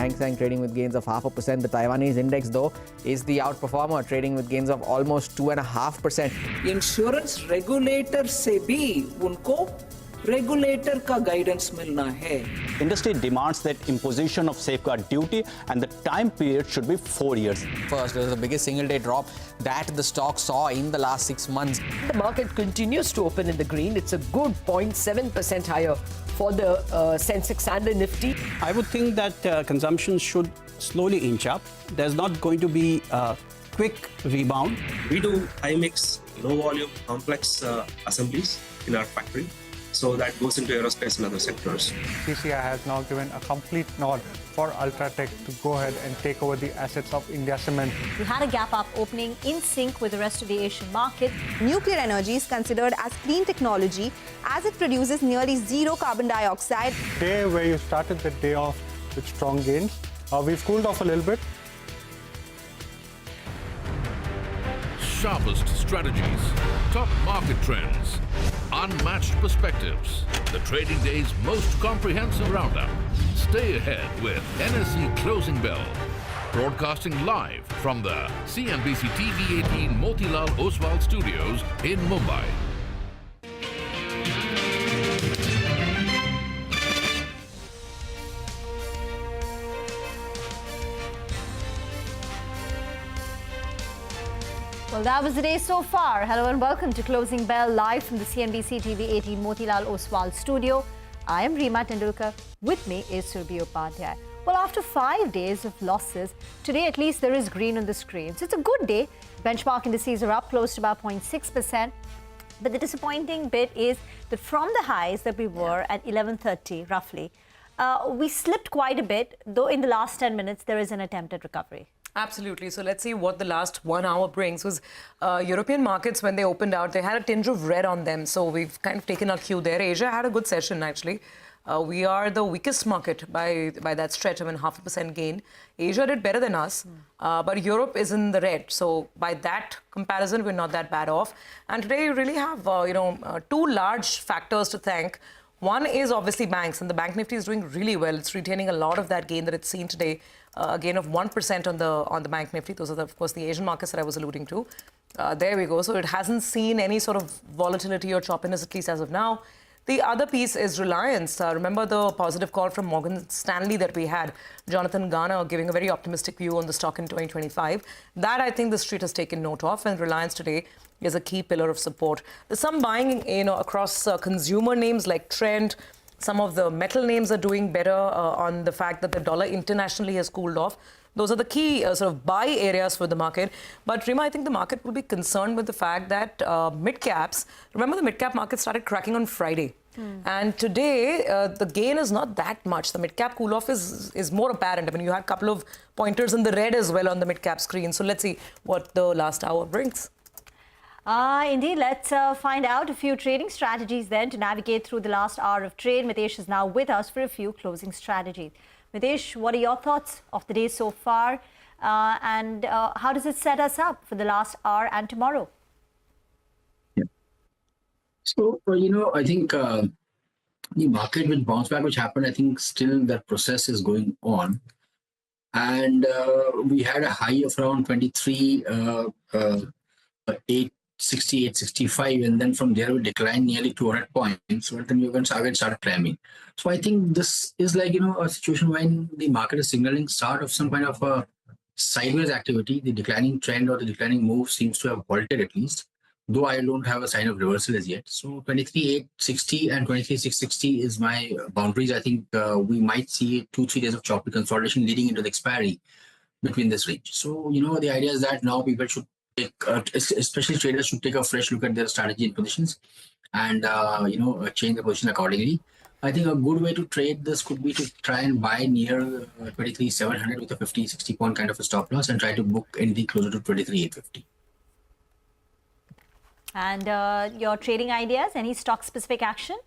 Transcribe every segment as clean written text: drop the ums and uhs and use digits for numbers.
Hang Seng trading with gains of 0.5%. The Taiwanese index, though, is the outperformer, trading with gains of almost 2.5%. Insurance regulator से भी उनको regulator का guidance मिलना है. Industry demands that imposition of safeguard duty and the time period should be 4 years. First, it was the biggest single-day drop that the stock saw in the last 6 months. The market continues to open in the green. It's a good 0.7% higher for the Sensex and the Nifty. I would think that consumption should slowly inch up. There's not going to be a quick rebound. We do high mix, low volume, complex assemblies in our factory. So that goes into aerospace and other sectors. CCI has now given a complete nod for Ultratech to go ahead and take over the assets of India Cement. We had a gap up opening in sync with the rest of the Asian market. Nuclear energy is considered as clean technology as it produces nearly zero carbon dioxide. Day where you started the day off with strong gains, we've cooled off a little bit. Sharpest strategies, top market trends, unmatched perspectives, the trading day's most comprehensive roundup. Stay ahead with NSE Closing Bell, broadcasting live from the CNBC-TV18 Motilal Oswal studios in Mumbai. Well, that was the day so far. Hello and welcome to Closing Bell live from the CNBC-TV18 Motilal Oswal studio. I am Reema Tendulkar. With me is Surbhi Upadhyay. Well, after 5 days of losses, today at least there is green on the screen. So it's a good day. Benchmark indices are up close to about 0.6%. But the disappointing bit is that from the highs that we were at 11:30 roughly, we slipped quite a bit, though in the last 10 minutes there is an attempt at recovery. Absolutely. So let's see what the last 1 hour brings. Was European markets, when they opened out, they had a tinge of red on them. So we've kind of taken our cue there. Asia had a good session, actually. We are the weakest market by that stretch. I mean, 0.5% gain. Asia did better than us, but Europe is in the red. So by that comparison, we're not that bad off. And today you really have, two large factors to thank. One is obviously banks, and the bank Nifty is doing really well. It's retaining a lot of that gain that it's seen today, a gain of 1% on the bank Nifty. Those are, of course, the Asian markets that I was alluding to. There we go. So it hasn't seen any sort of volatility or choppiness, at least as of now. The other piece is Reliance. Remember the positive call from Morgan Stanley that we had, Jonathan Garner giving a very optimistic view on the stock in 2025. That, I think, the street has taken note of, and Reliance today is a key pillar of support. There's some buying, across consumer names like Trent. Some of the metal names are doing better on the fact that the dollar internationally has cooled off. Those are the key sort of buy areas for the market. But Reema, I think the market will be concerned with the fact that mid-caps, remember the mid-cap market started cracking on Friday. And today, the gain is not that much. The mid-cap cool-off is more apparent. I mean, you had a couple of pointers in the red as well on the mid-cap screen. So let's see what the last hour brings. Indeed, let's find out a few trading strategies then to navigate through the last hour of trade. Mitesh is now with us for a few closing strategies. Mitesh, what are your thoughts of the day so far? And how does it set us up for the last hour and tomorrow? Yeah. So, I think the market will bounce back, which happened. I think still that process is going on. And we had a high of around 868, 65, and then from there we declined nearly 200 points. So then we started climbing. So I think this is like, a situation when the market is signaling start of some kind of a sideways activity. The declining trend or the declining move seems to have halted at least, though I don't have a sign of reversal as yet. So 23,860 and 23,660 is my boundaries. I think we might see 2-3 days of choppy consolidation leading into the expiry between this range. So, the idea is that now people should take, especially traders should take a fresh look at their strategy and positions and, change the position accordingly. I think a good way to trade this could be to try and buy near 23,700 with a 50-60 point kind of a stop loss and try to book anything closer to 23,850. And your trading ideas, any stock-specific action?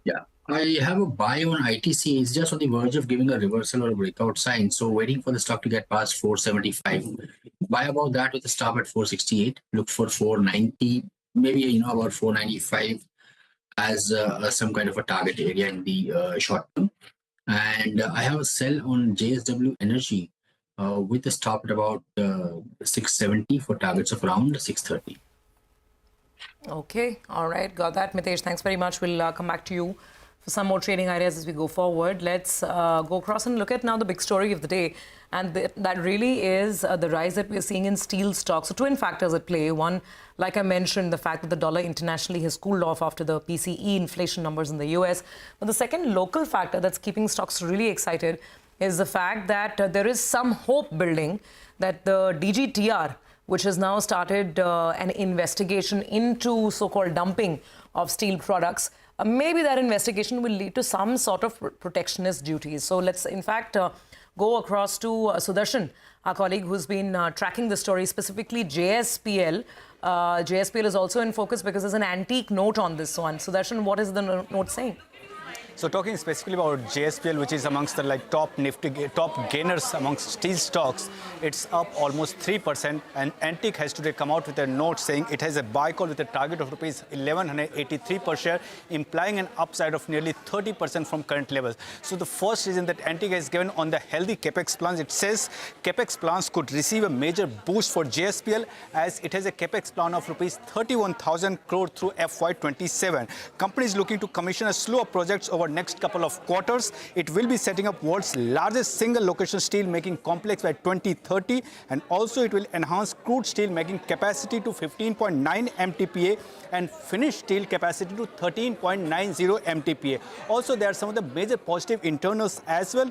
Yeah, I have a buy on ITC. It's just on the verge of giving a reversal or a breakout sign. So waiting for the stock to get past 475. Buy about that with a stop at 468. Look for 490, maybe, about 495 as some kind of a target area in the short term. And I have a sell on JSW Energy with a stop at about 670 for targets of around 630. Okay, all right, got that. Mitesh, thanks very much. We'll come back to you for some more trading ideas as we go forward. Let's go across and look at now the big story of the day. And that really is the rise that we're seeing in steel stocks. So twin factors at play. One, like I mentioned, the fact that the dollar internationally has cooled off after the PCE inflation numbers in the US. But the second local factor that's keeping stocks really excited is the fact that there is some hope building that the DGTR, which has now started an investigation into so-called dumping of steel products, maybe that investigation will lead to some sort of protectionist duties. So let's, in fact, go across to Sudarshan, our colleague who's been tracking the story, specifically JSPL. JSPL is also in focus because there's an antique note on this one. Sudarshan, what is the note saying? So talking specifically about JSPL, which is amongst the top Nifty, top gainers amongst steel stocks, it's up almost 3%. And Antique has today come out with a note saying it has a buy call with a target of rupees 1183 per share, implying an upside of nearly 30% from current levels. So the first reason that Antique has given on the healthy capex plans, it says capex plans could receive a major boost for JSPL as it has a capex plan of rupees 31,000 crore through FY27. Company is looking to commission a slew of projects over next couple of quarters. It will be setting up world's largest single location steel making complex by 2030, and also it will enhance crude steel making capacity to 15.9 MTPA and finished steel capacity to 13.90 MTPA. Also, there are some of the major positive internals as well.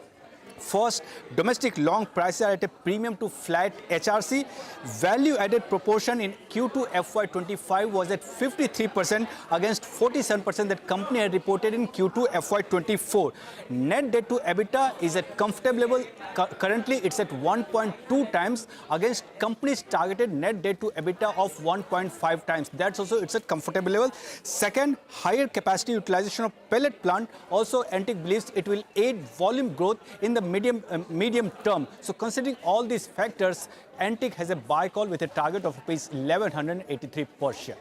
First, domestic long prices are at a premium to flat HRC. Value-added proportion in Q2 FY25 was at 53% against 47% that company had reported in Q2 FY24. Net debt to EBITDA is at comfortable level. Currently, it's at 1.2 times against company's targeted net debt to EBITDA of 1.5 times. That's also it's at comfortable level. Second, higher capacity utilization of pellet plant. Also, Antique believes it will aid volume growth in the medium term. So considering all these factors, Antique has a buy call with a target of rupees 1183 per share.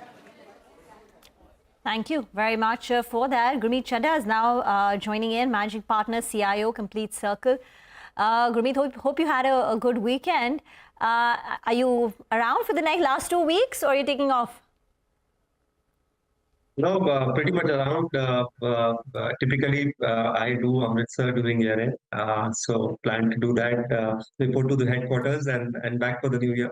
Thank you very much for that. Gurmeet Chadha is now joining in, Managing Partner, CIO, Complete Circle. Gurmeet, hope you had a good weekend. Are you around for the last 2 weeks or are you taking off? No, pretty much around. Typically, I do Amritsar during year-end. So plan to do that, report to the headquarters and back for the new year.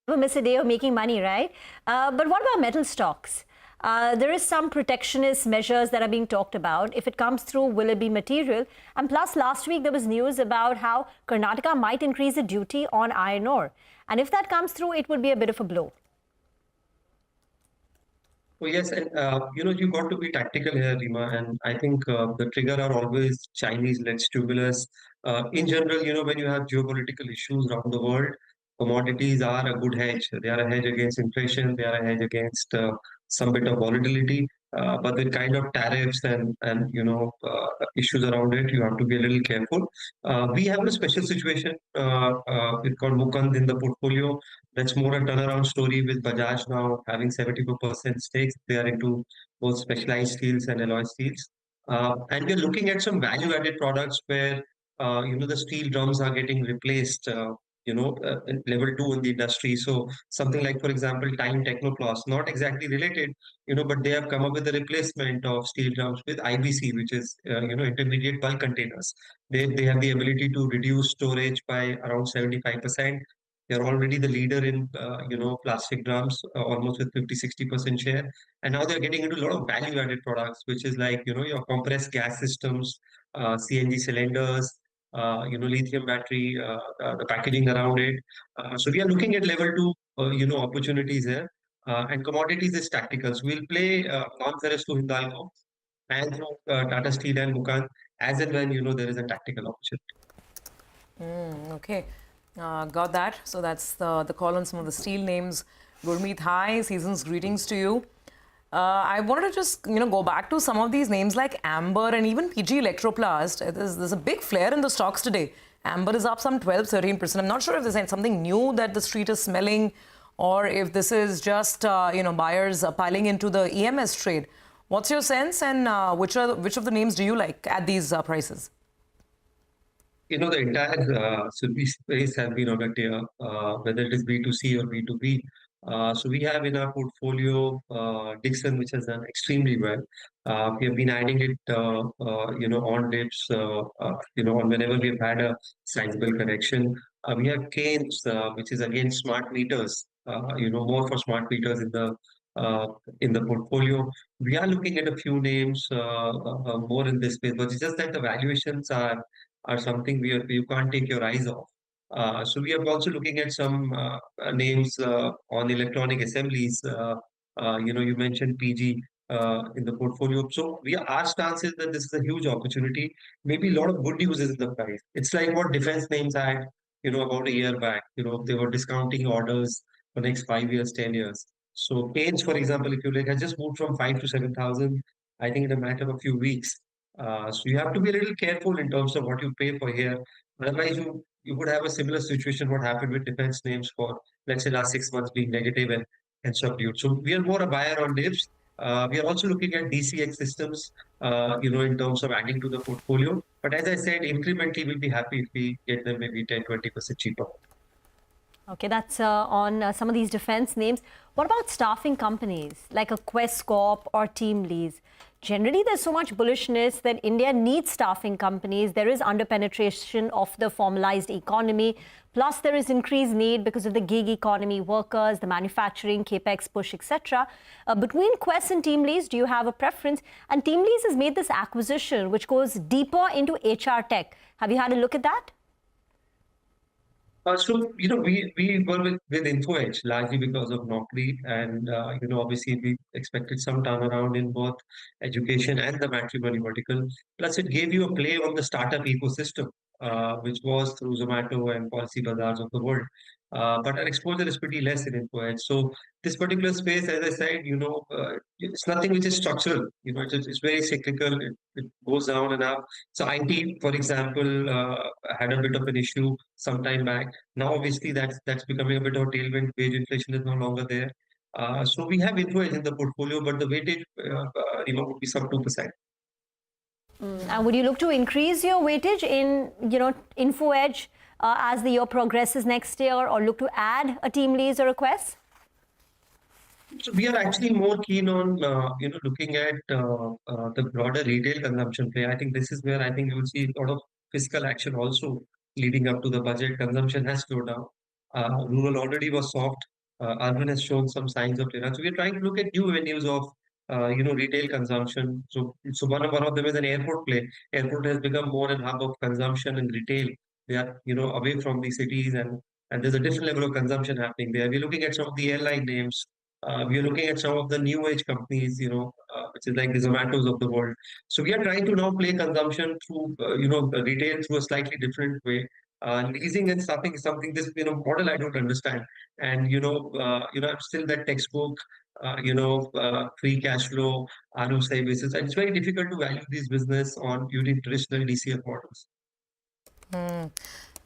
We'll miss a day of making money, right? But what about metal stocks? There is some protectionist measures that are being talked about. If it comes through, will it be material? And plus, last week there was news about how Karnataka might increase the duty on iron ore. And if that comes through, it would be a bit of a blow. Oh, yes, and you got to be tactical here, Rima, and I think the trigger are always Chinese-led stimulus. In general, when you have geopolitical issues around the world, commodities are a good hedge. They are a hedge against inflation. They are a hedge against some bit of volatility. But the kind of tariffs and issues around it, you have to be a little careful. We have a special situation. It's called Mukund in the portfolio. That's more a turnaround story with Bajaj now having 74% stakes. They are into both specialized steels and alloy steels. And we're looking at some value-added products where, the steel drums are getting replaced, level 2 in the industry. So something like, for example, Time Technoplast, not exactly related, but they have come up with a replacement of steel drums with IBC, which is, intermediate bulk containers. They have the ability to reduce storage by around 75%. They're already the leader in, plastic drums, almost with 50-60% share. And now they're getting into a lot of value-added products, which is like, your compressed gas systems, CNG cylinders, lithium battery, the packaging around it. So we are looking at level 2, opportunities here. And commodities is tactical. So we'll play non-ferrous to Hindalco and Tata Steel and Mukund as and when, there is a tactical opportunity. Okay. Got that. So that's the call on some of the steel names. Gurmeet, hi. Season's greetings to you. I wanted to just, go back to some of these names like Amber and even PG Electroplast. There's a big flare in the stocks today. Amber is up some 12-13%. I'm not sure if there's something new that the street is smelling or if this is just, buyers piling into the EMS trade. What's your sense, and which of the names do you like at these prices? The entire Subi space has been on a tear, whether it is B2C or B2B. So we have in our portfolio Dixon, which has done extremely well. We have been adding it, on dips, on whenever we have had a sizable correction. We have Keynes, which is again smart meters, more for smart meters uh, in the portfolio. We are looking at a few names more in this space, but it's just that the valuations are something you can't take your eyes off. So we are also looking at some names on electronic assemblies. You mentioned PG in the portfolio. So our stance is that this is a huge opportunity. Maybe a lot of good news is in the price. It's like what defense names had, about a year back. They were discounting orders for next 5 years, 10 years. So Page, for example, if you like, has just moved from 5 to 7,000. I think in a matter of a few weeks. So you have to be a little careful in terms of what you pay for here. Otherwise, you would have a similar situation what happened with defense names for, let's say, last 6 months being negative and subdued. So we are more a buyer on dips. We are also looking at DCX systems, in terms of adding to the portfolio. But as I said, incrementally, we'll be happy if we get them maybe 10-20% cheaper. Okay, that's on some of these defense names. What about staffing companies like a Quest Corp or Team Lease? Generally, there's so much bullishness that India needs staffing companies. There is underpenetration of the formalized economy. Plus, there is increased need because of the gig economy workers, the manufacturing, capex push, etc. Between Quest and Team Lease, do you have a preference? And Team Lease has made this acquisition, which goes deeper into HR tech. Have you had a look at that? We were with InfoEdge largely because of Naukri, and obviously we expected some turnaround in both education and the matrimony vertical. Plus, it gave you a play on the startup ecosystem, which was through Zomato and Policy Bazaars of the world. But our exposure is pretty less in InfoEdge. So this particular space, as I said, it's nothing which is structural. It's very cyclical. It goes down and up. So IT, for example, had a bit of an issue some time back. Now, obviously, that's becoming a bit of a tailwind. Wage inflation is no longer there. So we have InfoEdge in the portfolio, but the weightage, would be sub 2%. And would you look to increase your weightage in, InfoEdge as the year progresses next year, or look to add a Team Lease or a Quest? So we are actually more keen on, looking at the broader retail consumption play. I think this is where I think you will see a lot of fiscal action also leading up to the budget. Consumption has slowed down. Rural already was soft. Urban has shown some signs of turnaround. So we are trying to look at new avenues of, retail consumption. So one of them is an airport play. Airport has become more an hub of consumption and retail. They are, away from the cities, and there's a different level of consumption happening there. We're looking at some of the airline names. We are looking at some of the new age companies, which is like the Zomatos of the world. So we are trying to now play consumption through, retail through a slightly different way. Leasing and staffing is something this, model I don't understand. And, I'm still that textbook, free cash flow, ROI basis. And it's very difficult to value this business on using traditional DCF models.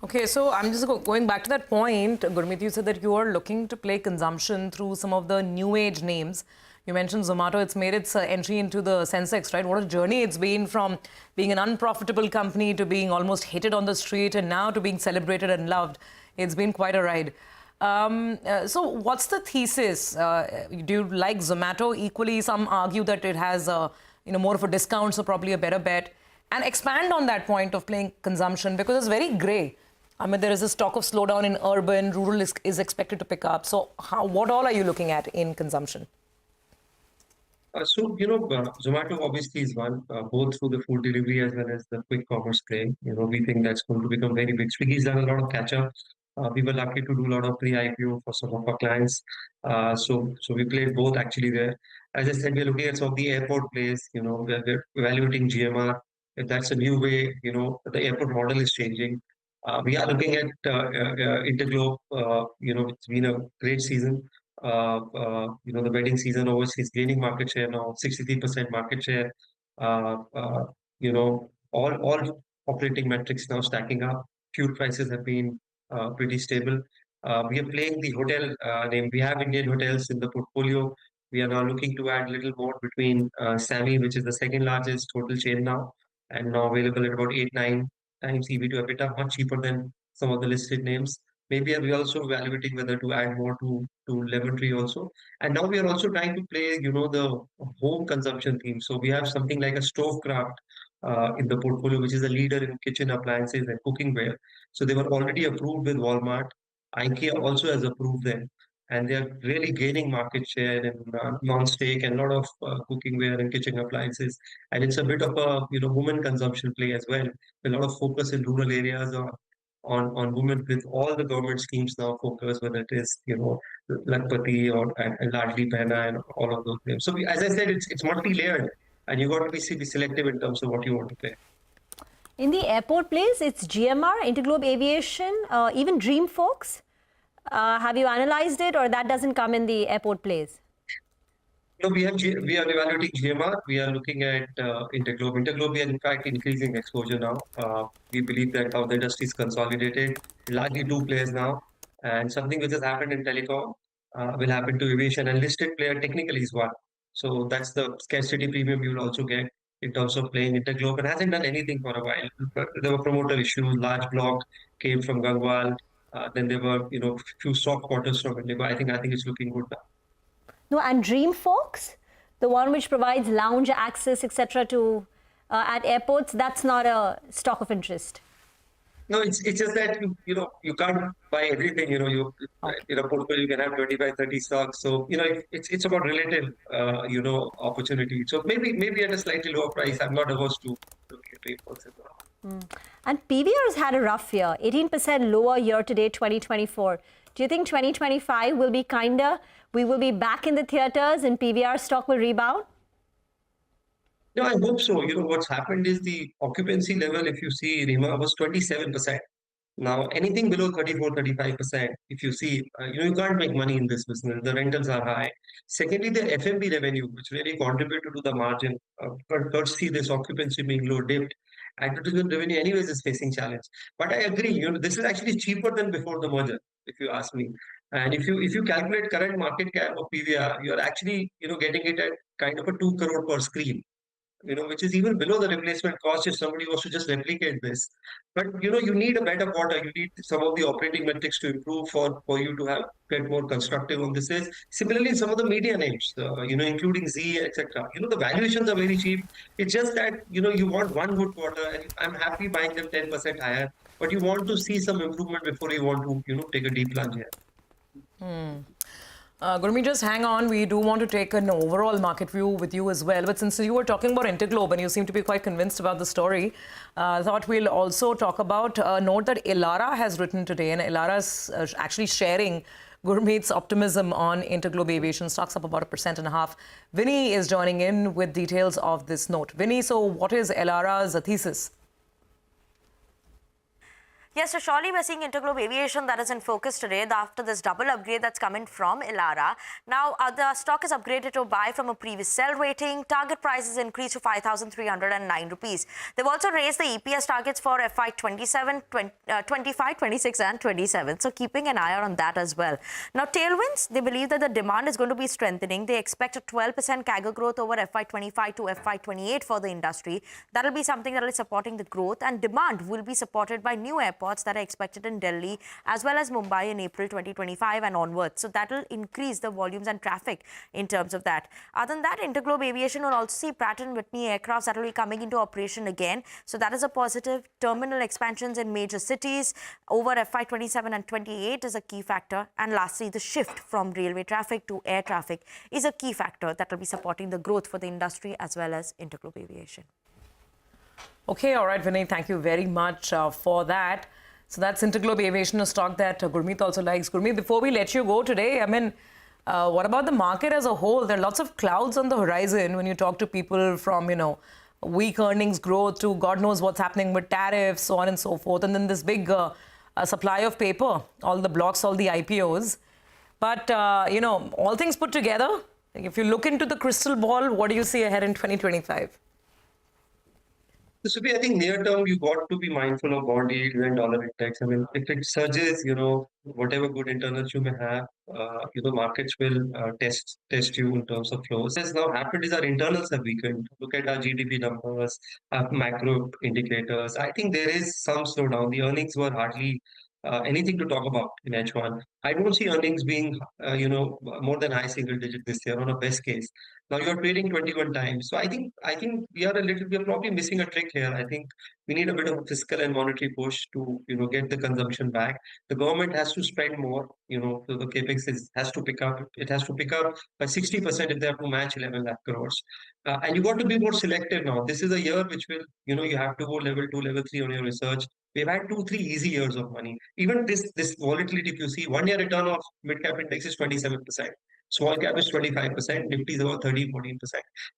Okay, so I'm just going back to that point. Gurmeet, you said that you are looking to play consumption through some of the new age names. You mentioned Zomato. It's made its entry into the Sensex, right? What a journey it's been from being an unprofitable company to being almost hated on the street and now to being celebrated and loved. It's been quite a ride. So what's the thesis? Do you like Zomato equally? Some argue that it has, more of a discount, so probably a better bet. And expand on that point of playing consumption, because it's very grey. I mean, there is a stock of slowdown in urban, rural is expected to pick up. So what all are you looking at in consumption? Zomato obviously is one, both through the food delivery as well as the quick commerce play. We think that's going to become very big. Swiggy's done a lot of catch up. We were lucky to do a lot of pre-IPO for some of our clients. So we played both actually there. As I said, we're looking at some of the airport plays, we're evaluating GMR. If that's a new way, the airport model is changing. We are looking at Interglobe, it's been a great season. The wedding season overseas gaining market share now, 63% market share. All operating metrics now stacking up. Fuel prices have been pretty stable. We are playing the hotel name. We have Indian hotels in the portfolio. We are now looking to add a little more between SAMI, which is the second largest hotel chain now, and now available at about 8-9 times EV to EBITDA, much cheaper than some of the listed names. Maybe we are also evaluating whether to add more to Lemon Tree also. And now we are also trying to play, the home consumption theme. So we have something like a Stovecraft in the portfolio, which is a leader in kitchen appliances and cookware. So they were already approved with Walmart. IKEA also has approved them. And they are really gaining market share in non-stick and a lot of cookware and kitchen appliances. And it's a bit of a woman consumption play as well. A lot of focus in rural areas on women, with all the government schemes now focus, whether it is Lakpati and Ladli Behna and all of those things. So as I said, it's multi-layered, and you got to be selective in terms of what you want to play. In the airport place, it's GMR, Interglobe Aviation, even Dream folks. Have you analyzed it, or that doesn't come in the airport place? No, we are evaluating GMR. We are looking at Interglobe. Interglobe, we are in fact increasing exposure now. We believe that how the industry is consolidated, largely two players now, and something which has happened in telecom will happen to aviation, and listed player technically is one. So that's the scarcity premium you will also get in terms of playing Interglobe, and hasn't done anything for a while. There were promoter issues. Large block came from Gangwal. Then there were few soft quarters from Indigo. I think it's looking good now. No, and Dream folks, the one which provides lounge access, etc. to at airports, that's not a stock of interest. No, it's just that you can't buy everything. In a portfolio you can have 25-30 stocks. So it's about relative opportunity. So maybe at a slightly lower price. I'm not averse to looking at Dream folks as well. And PVR has had a rough year, 18% lower year to date 2024. Do you think 2025 will be we will be back in the theaters and PVR stock will rebound? No, I hope so. What's happened is the occupancy level, if you see, Rima, was 27%. Now, anything below 34-35%, if you see, you can't make money in this business. The rentals are high. Secondly, the F&B revenue, which really contributed to the margin, courtesy this occupancy being low, dipped. Advertisement revenue anyways is facing challenge. But I agree, this is actually cheaper than before the merger, if you ask me. And if you calculate current market cap of PVR, you're actually, getting it at kind of a 2 crore per screen, which is even below the replacement cost if somebody was to just replicate this. But, you need a better quarter. You need some of the operating metrics to improve for you to get more constructive on this. Similarly, some of the media names, including Z, etc. The valuations are very cheap. It's just that, you want one good quarter, and I'm happy buying them 10% higher, but you want to see some improvement before you want to, take a deep plunge here. Gurmeet, just hang on. We do want to take an overall market view with you as well. But since you were talking about Interglobe and you seem to be quite convinced about the story, I thought we'll also talk about a note that Elara has written today. And Elara is actually sharing Gurmeet's optimism on Interglobe Aviation. Stocks up about 1.5%. Vinny is joining in with details of this note. Vinny, so what is Elara's thesis? Yes, so surely we're seeing Interglobe Aviation that is in focus today after this double upgrade that's coming from Elara. Now, the stock is upgraded to buy from a previous sell rating. Target price is increased to 5,309 rupees. They've also raised the EPS targets for FY 27, 25, 26 and 27. So keeping an eye on that as well. Now, tailwinds, they believe that the demand is going to be strengthening. They expect a 12% CAGR growth over FY 25 to FY 28 for the industry. That will be something that is supporting the growth, and demand will be supported by new airports that are expected in Delhi as well as Mumbai in April 2025 and onwards. So that will increase the volumes and traffic in terms of that. Other than that, Interglobe Aviation will also see Pratt & Whitney aircrafts that will be coming into operation again. So that is a positive. Terminal expansions in major cities over FY 27 and 28 is a key factor. And lastly, the shift from railway traffic to air traffic is a key factor that will be supporting the growth for the industry as well as Interglobe Aviation. Okay, all right, Vinay, thank you very much for that. So that's Interglobe Aviation, a stock that Gurmeet also likes. Gurmeet, before we let you go today, I mean, what about the market as a whole? There are lots of clouds on the horizon when you talk to people from, weak earnings growth to God knows what's happening with tariffs, so on and so forth. And then this big supply of paper, all the blocks, all the IPOs. But, all things put together, if you look into the crystal ball, what do you see ahead in 2025? So, I think near term, you got to be mindful of bond yield and dollar index. I mean, if it surges, whatever good internals you may have, markets will test you in terms of flows. What has now happened is our internals have weakened. Look at our GDP numbers, our macro indicators. I think there is some slowdown. The earnings were hardly anything to talk about in H1. I don't see earnings being, more than high single digit this year on a best case. Now you're trading 21 times. So I think we are probably missing a trick here. I think we need a bit of a fiscal and monetary push to, get the consumption back. The government has to spend more, so the capex has to pick up. It has to pick up by 60% if they have to match 11 lakh crores. And you got to be more selective now. This is a year which will, you have to go level 2, level 3 on your research. We've had 2, 3 easy years of money. Even this volatility, if you see, 1 year return of mid cap index is 27%. Small cap is 25%, Nifty is about 13-14%.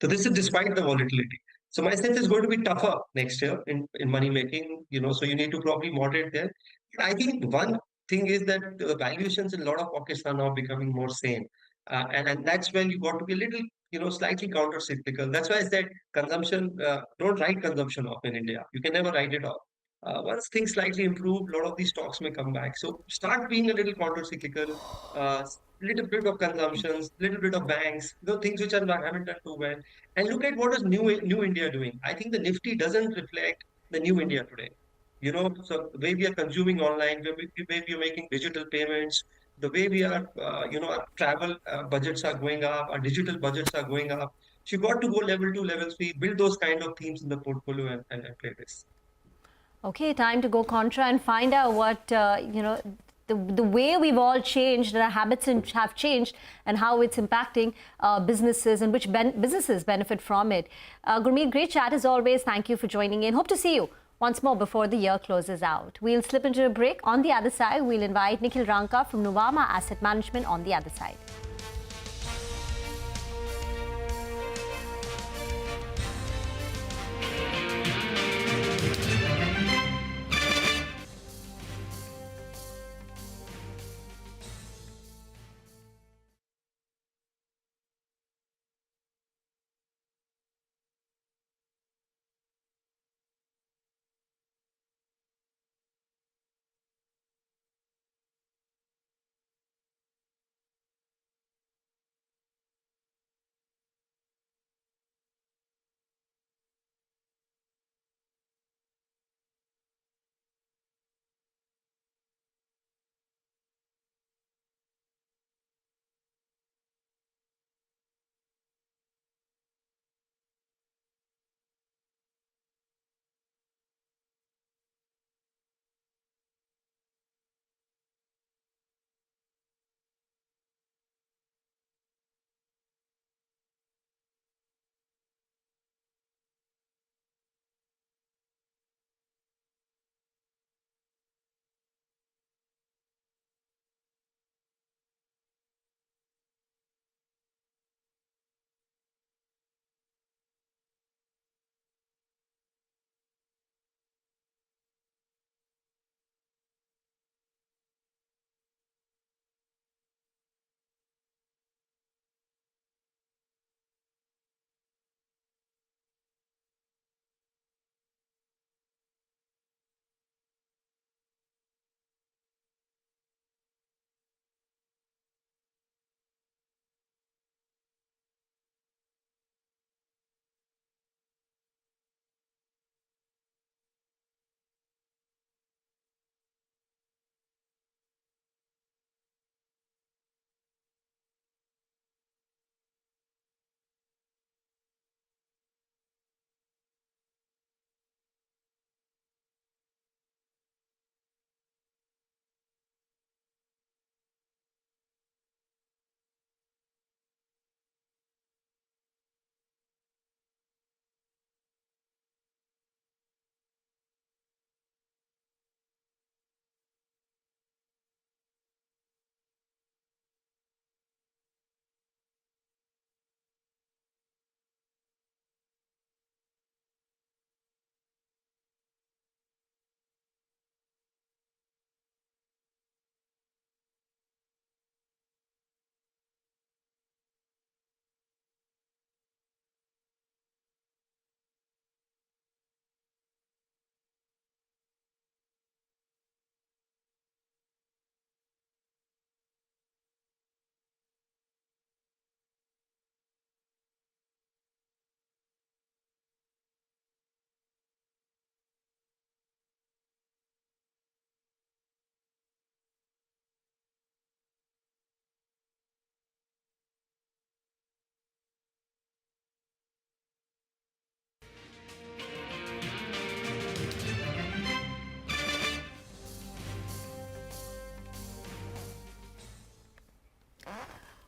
So this is despite the volatility. So my sense is going to be tougher next year in money making, so you need to probably moderate there. I think one thing is that the valuations in a lot of pockets are now becoming more sane. And that's when you got to be a little, slightly counter cyclical. That's why I said consumption, don't write consumption off in India. You can never write it off. Once things slightly improve, a lot of these stocks may come back. So start being a little counter cyclical, little bit of consumptions, little bit of banks, things which haven't done too well. And look at what is new India doing. I think the Nifty doesn't reflect the new India today. So the way we are consuming online, the way we are making digital payments, the way we are, our travel budgets are going up, our digital budgets are going up. So you got to go level 2, level 3, build those kind of themes in the portfolio and play this. Okay, time to go contra and find out what, the way we've all changed and our habits have changed and how it's impacting businesses and which businesses benefit from it. Gurmeet, great chat as always. Thank you for joining in. Hope to see you once more before the year closes out. We'll slip into a break. On the other side, we'll invite Nikhil Ranka from Nuvama Asset Management on the other side.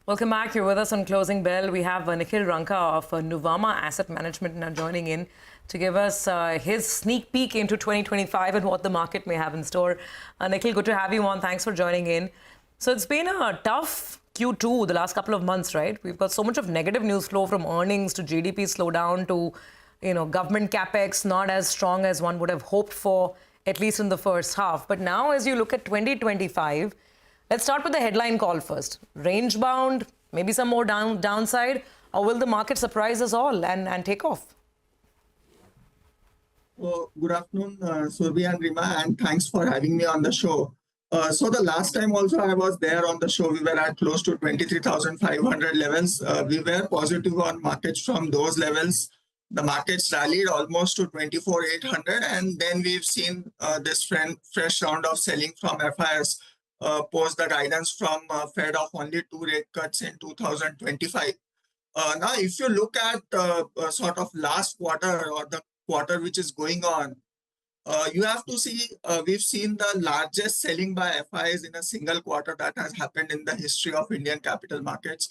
Welcome back. You're with us on Closing Bell. We have Nikhil Ranka of Nuvama Asset Management now joining in to give us his sneak peek into 2025 and what the market may have in store. Nikhil, good to have you on. Thanks for joining in. So it's been a tough Q2 the last couple of months, right? We've got so much of negative news flow from earnings to GDP slowdown to, government capex not as strong as one would have hoped for, at least in the first half. But now as you look at 2025, let's start with the headline call first. Range bound, maybe some more downside, or will the market surprise us all and take off? Well, good afternoon, Surbi and Rima, and thanks for having me on the show. So the last time also I was there on the show, we were at close to 23,500 levels. We were positive on markets from those levels. The markets rallied almost to 24,800, and then we've seen this fresh round of selling from FIs post the guidance from Fed of only 2 rate cuts in 2025. Now, if you look at sort of last quarter or the quarter which is going on, you have to see we've seen the largest selling by FIs in a single quarter that has happened in the history of Indian capital markets.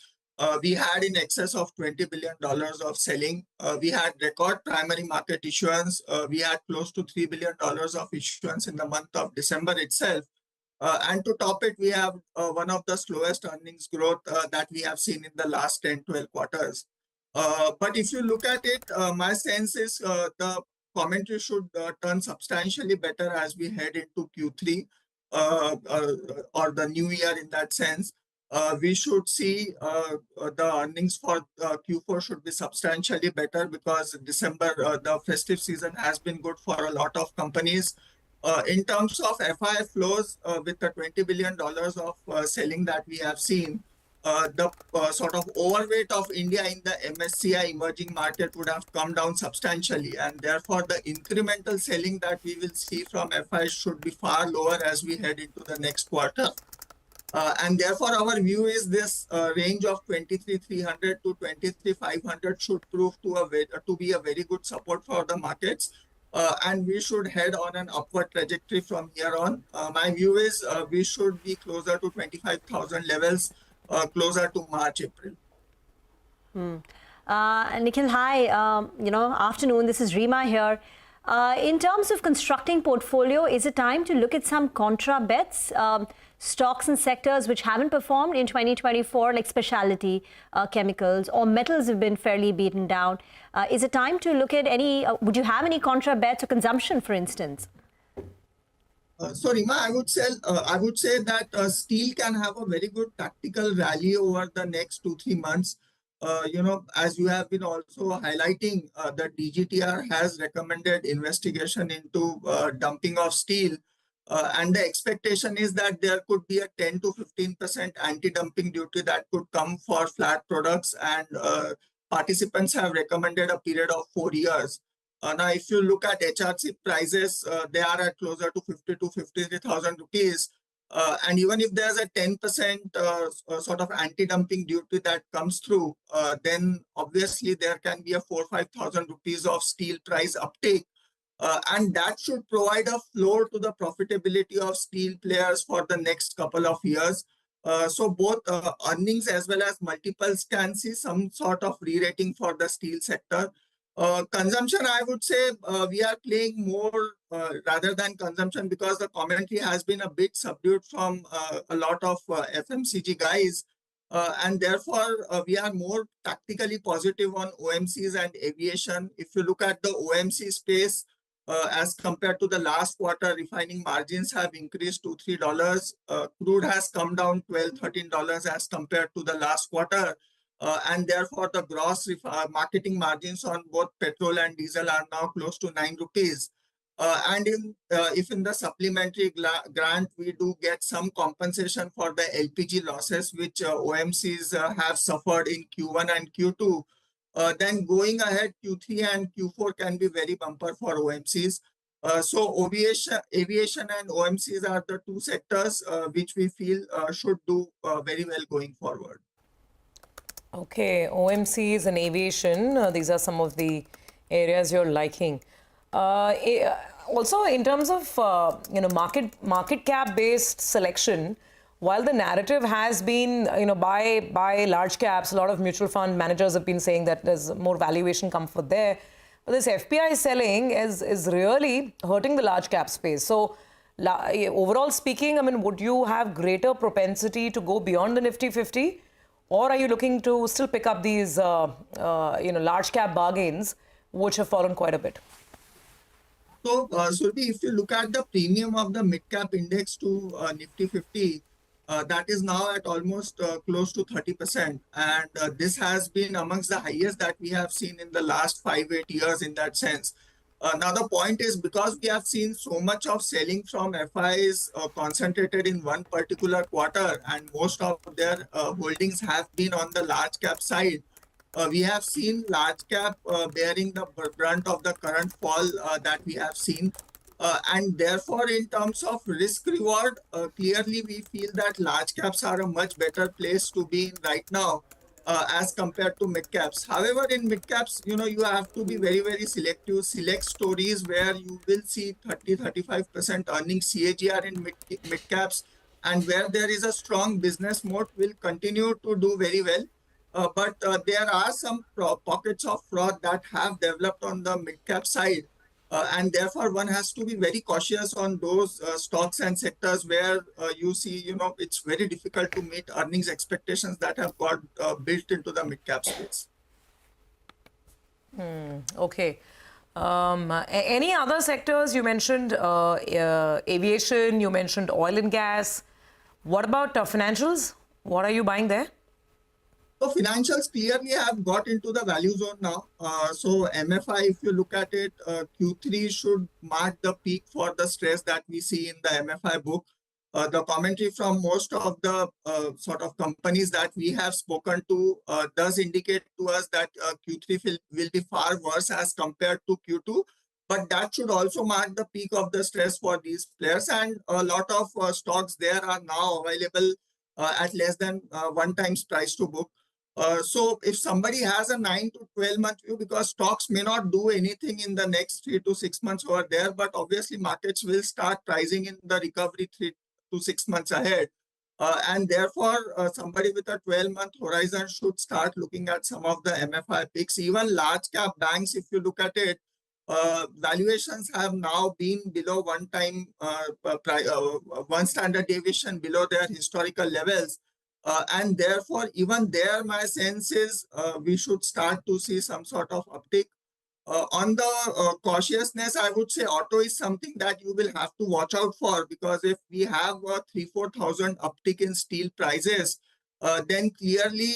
We had in excess of $20 billion of selling. We had record primary market issuance. We had close to $3 billion of issuance in the month of December itself. And to top it, we have one of the slowest earnings growth that we have seen in the last 10-12 quarters. But if you look at it, my sense is the commentary should turn substantially better as we head into Q3 or the new year in that sense. We should see the earnings for Q4 should be substantially better because December, the festive season has been good for a lot of companies. In terms of FI flows, with the $20 billion of selling that we have seen, the sort of overweight of India in the MSCI emerging market would have come down substantially, and therefore the incremental selling that we will see from FI should be far lower as we head into the next quarter. And therefore our view is this range of 23,300 to 23,500 should prove to be a very good support for the markets. And we should head on an upward trajectory from here on. My view is we should be closer to 25,000 levels, closer to March, April. Nikhil, hi. Afternoon. This is Rima here. In terms of constructing portfolio, is it time to look at some contra bets, stocks and sectors which haven't performed in 2024, like specialty chemicals or metals have been fairly beaten down? Is it time to look at any, would you have any contra bets or consumption, for instance? So Rima, I would say that steel can have a very good tactical rally over the next 2-3 months. As you have been also highlighting, the DGTR has recommended investigation into dumping of steel. And the expectation is that there could be a 10 to 15% anti-dumping duty that could come for flat products, and participants have recommended a period of 4 years. Now, if you look at HRC prices, they are at closer to 50 to 53,000 rupees. And even if there's a 10% sort of anti-dumping duty that comes through, then obviously there can be a 4,000-5,000 rupees of steel price uptake. And that should provide a floor to the profitability of steel players for the next couple of years. So both earnings as well as multiples can see some sort of re-rating for the steel sector. Consumption, I would say we are playing more rather than consumption because the commentary has been a bit subdued from a lot of FMCG guys. And therefore, we are more tactically positive on OMCs and aviation. If you look at the OMC space, as compared to the last quarter, refining margins have increased to $3. Crude has come down $12-13 as compared to the last quarter. And therefore, the gross marketing margins on both petrol and diesel are now close to 9 rupees. And if in the supplementary grant, we do get some compensation for the LPG losses, which OMCs have suffered in Q1 and Q2, then going ahead, Q3 and Q4 can be very bumper for OMCs. So aviation and OMCs are the two sectors which we feel should do very well going forward. Okay, OMCs and aviation, these are some of the areas you're liking. Also, in terms of market cap based selection, while the narrative has been, by large caps, a lot of mutual fund managers have been saying that there's more valuation comfort there. But this FPI selling is really hurting the large cap space. So overall speaking, I mean, would you have greater propensity to go beyond the Nifty 50? Or are you looking to still pick up these, large cap bargains, which have fallen quite a bit? So, Surbi, if you look at the premium of the mid-cap index to Nifty 50, that is now at almost close to 30%. And this has been amongst the highest that we have seen in the last 5-8 years in that sense. Now, the point is because we have seen so much of selling from FIs concentrated in one particular quarter, and most of their holdings have been on the large cap side, we have seen large cap bearing the brunt of the current fall that we have seen. And therefore, in terms of risk reward, clearly we feel that large caps are a much better place to be in right now as compared to mid caps. However, in mid caps, you have to be very, very selective. Select stories where you will see 30-35% earnings CAGR in mid caps, and where there is a strong business mode will continue to do very well. But there are some pockets of fraud that have developed on the mid-cap side. And therefore, one has to be very cautious on those stocks and sectors where you see, it's very difficult to meet earnings expectations that have got built into the mid-cap space. Okay. Any other sectors? You mentioned aviation, you mentioned oil and gas. What about financials? What are you buying there? So financials clearly have got into the value zone now. So MFI, if you look at it, Q3 should mark the peak for the stress that we see in the MFI book. The commentary from most of the sort of companies that we have spoken to does indicate to us that Q3 will be far worse as compared to Q2. But that should also mark the peak of the stress for these players. And a lot of stocks there are now available at less than 1 times price to book. So if somebody has a 9 to 12 month view, because stocks may not do anything in the next 3 to 6 months over there, but obviously markets will start pricing in the recovery 3 to 6 months ahead. And therefore, somebody with a 12-month horizon should start looking at some of the MFI picks. Even large cap banks, if you look at it, valuations have now been below 1 time, 1 standard deviation below their historical levels. And therefore, even there, my sense is we should start to see some sort of uptick. On the cautiousness, I would say auto is something that you will have to watch out for, because if we have a 3,000-4,000 uptick in steel prices, then clearly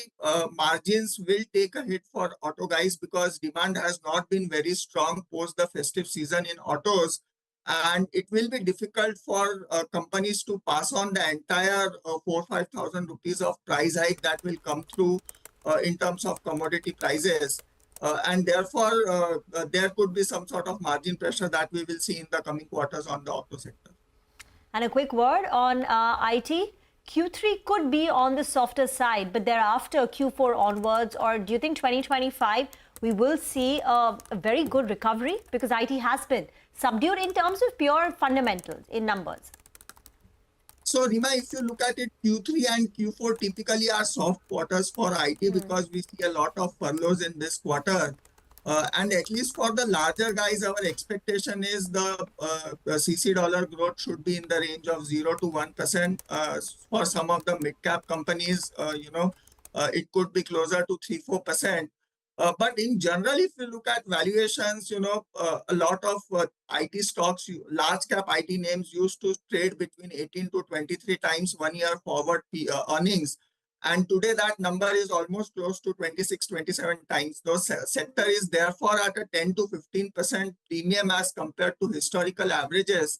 margins will take a hit for auto guys, because demand has not been very strong post the festive season in autos. And it will be difficult for companies to pass on the entire 4,000-5,000 rupees of price hike that will come through in terms of commodity prices. And therefore, there could be some sort of margin pressure that we will see in the coming quarters on the auto sector. And a quick word on IT. Q3 could be on the softer side, but thereafter Q4 onwards, or do you think 2025 we will see a very good recovery? Because IT has been subdued in terms of pure fundamentals in numbers. So, Rima, if you look at it, Q3 and Q4 typically are soft quarters for IT because we see a lot of furloughs in this quarter. And at least for the larger guys, our expectation is the CC dollar growth should be in the range of 0 to 1%. For some of the mid-cap companies, it could be closer to 3-4%. But in general, if you look at valuations, a lot of IT stocks, large cap IT names used to trade between 18 to 23 times 1 year forward earnings. And today that number is almost close to 26, 27 times. Those sector is therefore at a 10 to 15% premium as compared to historical averages.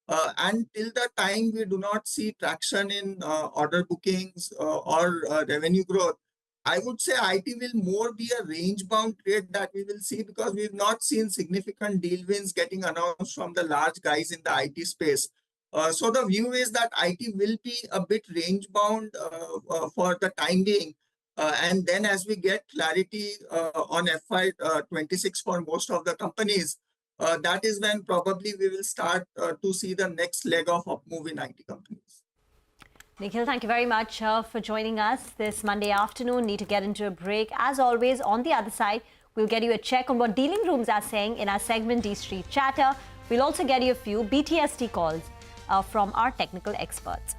And till the time we do not see traction in order bookings or revenue growth, I would say IT will more be a range-bound trade that we will see, because we've not seen significant deal wins getting announced from the large guys in the IT space. So the view is that IT will be a bit range-bound for the time being. And then as we get clarity on FY26 for most of the companies, that is when probably we will start to see the next leg of up move in IT companies. Nikhil, thank you very much for joining us this Monday afternoon. Need to get into a break. As always, on the other side, we'll get you a check on what dealing rooms are saying in our segment D Street Chatter. We'll also get you a few BTST calls from our technical experts.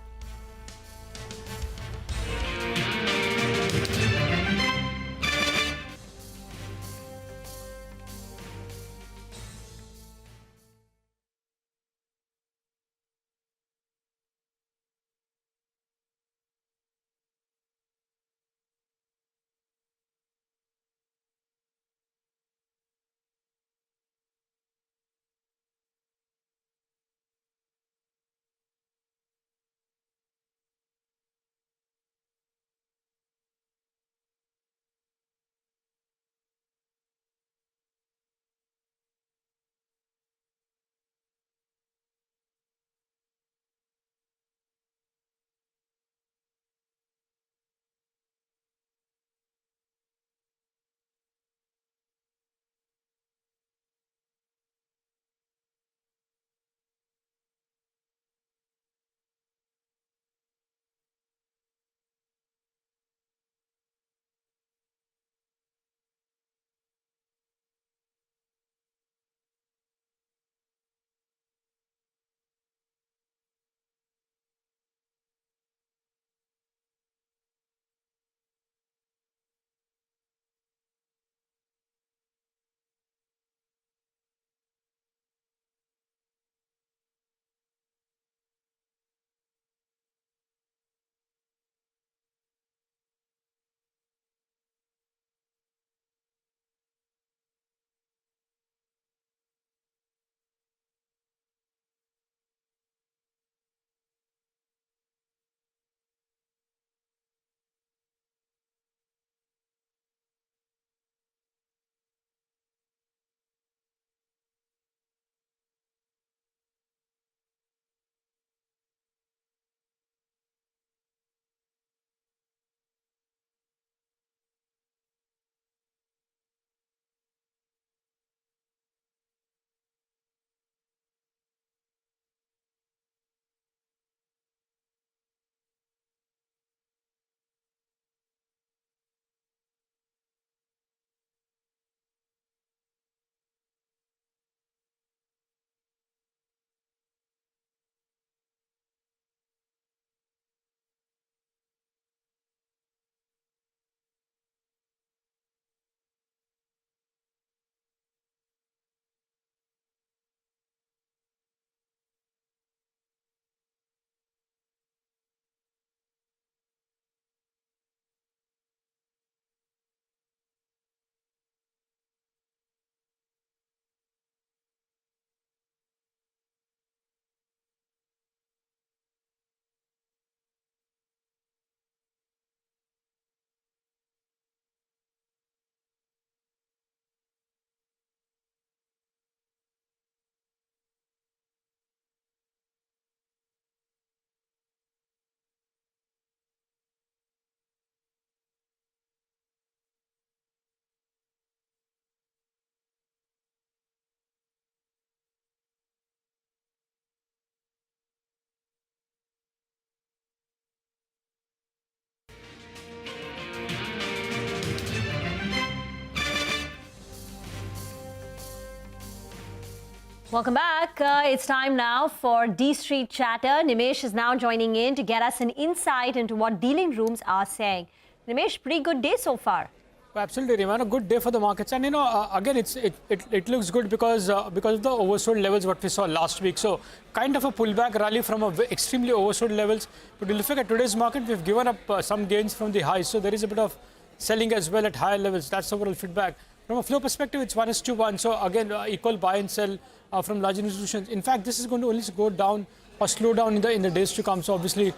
Welcome back. It's time now for D Street Chatter. Nimesh is now joining in to get us an insight into what dealing rooms are saying. Nimesh, pretty good day so far. Absolutely, Riman. A good day for the markets, and again, it looks good because of the oversold levels what we saw last week. So, kind of a pullback rally from extremely oversold levels. But if you look at today's market, we've given up some gains from the highs. So there is a bit of selling as well at higher levels. That's the overall feedback. From a flow perspective, it's 1:1. So again, equal buy and sell from large institutions. In fact, this is going to only go down or slow down in the days to come. So obviously,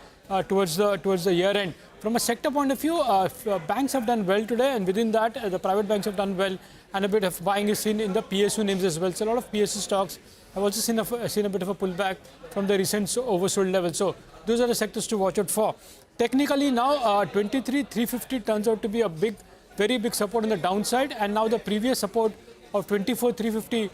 towards the year end. From a sector point of view, banks have done well today, and within that, the private banks have done well, and a bit of buying is seen in the PSU names as well. So a lot of PSU stocks have also seen a bit of a pullback from the recent oversold levels. So those are the sectors to watch out for. Technically now, 23,350 turns out to be a very big support on the downside, and now the previous support of 24,350